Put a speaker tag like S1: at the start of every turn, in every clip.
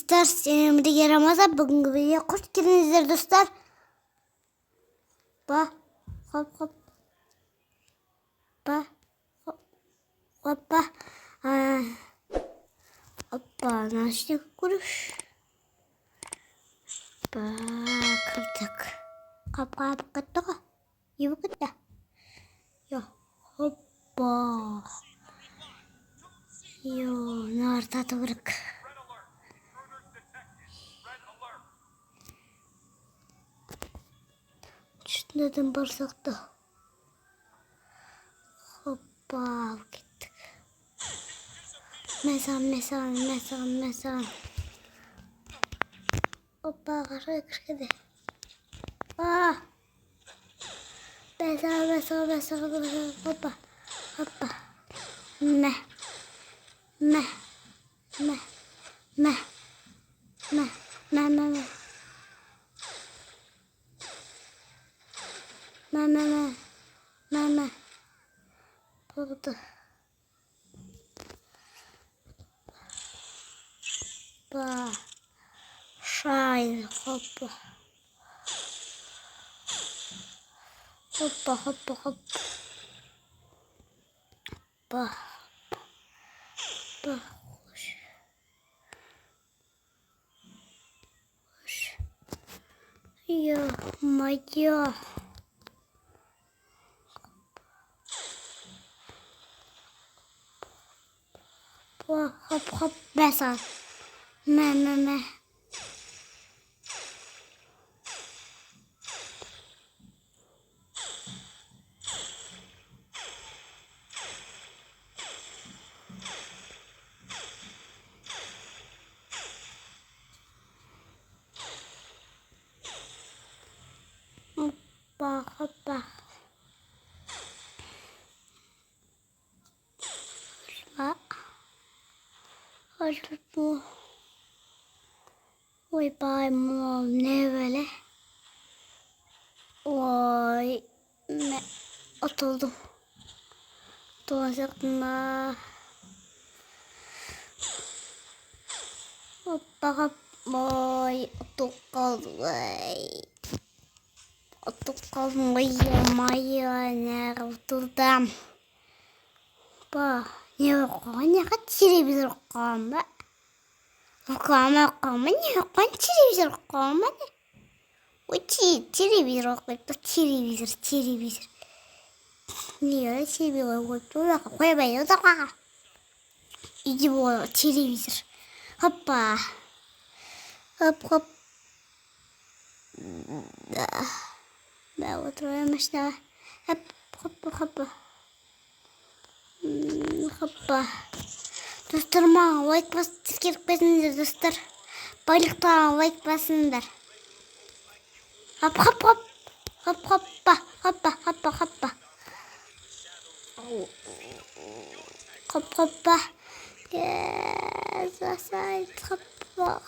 S1: dostlar, şimdi yaramazlar bugün videoya hoş geldinizler dostlar. Ba hop hop ba hop hoppa hoppa nasıl kuruş ba kırdık kap kırdık yürü gitti yo hoppa yo nerede tabırık neden bağırsakta hoppa gittik mesela hoppa karşıya kırdı mesela hoppa hoppa meh meh meh meh meh meh meh meh meh oldu. Ba şahin hoppa hoppa ba hoş ya maya ba hop mesela me hoppa hoş bu oy bay mol ne böyle oy me oturdum doğacaktım hoppa oy oturup kaldım maya nerede oturdum ba ne kaç televizyon kalma ne kaç televizyon kalma o televizyon niye televizyon koymuyor da İyi bu televizyon hoppa hop ben oturuyorum işte hoppa dostlarıma like basın dostlar balıktan like basınlar hoppa yes hoppa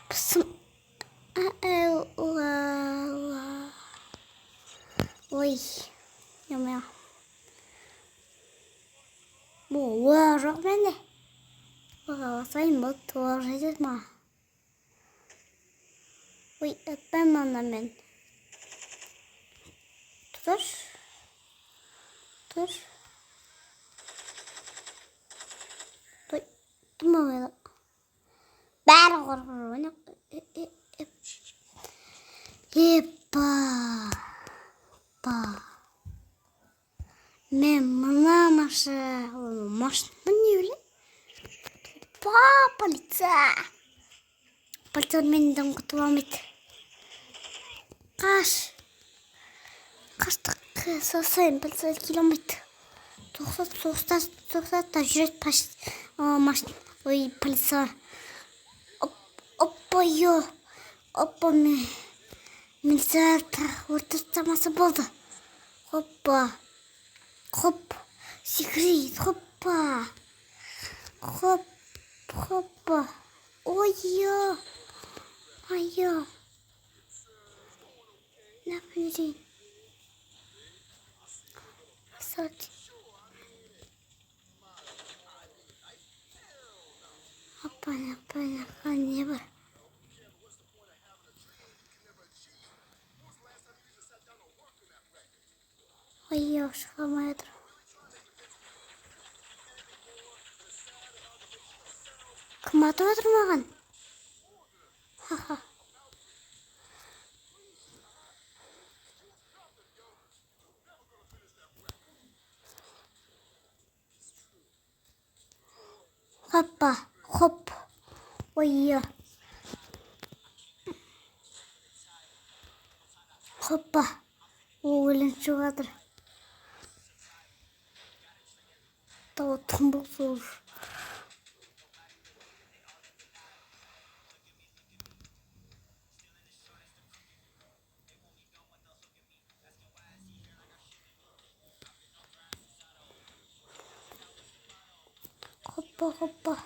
S1: Pısım. Oy. Yamaya. Bu var bende. Sayın bak tuvalet mi? Oy ben ondan ben. Dur. Tamam. Ben korkuyorum. Heppa. Memnun'a maşın ne öyle? Полиция. Полиция menden kurtulamaydı. Kaçtık sayın polisiye kilometre. 90 ücret maşın. Oy polisiye. Hoppa militer ortaklaması buldu. Hoppa. Secret hoppa. Oy ya. Ayo. Ne yapıyorsun? Saat. Banyak anne var. Ay yavaş kalmaya dur. Kımata oturmağın. Haha. Hoppa hop. Oy. Hoppa. Oğlum şu kadar. Daha tumbuk soğur. Hoppa hoppa.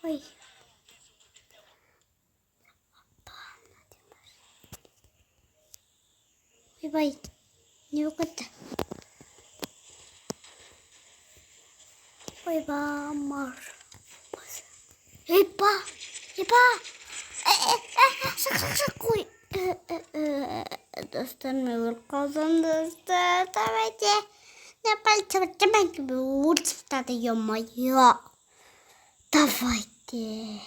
S1: Oy. Bay bay. Ne yok etti? Bay bay mar. Hepa. Hepa. Sık koy. Dostlar mı kazan dostlar? Давайте. Давайте. Давайте.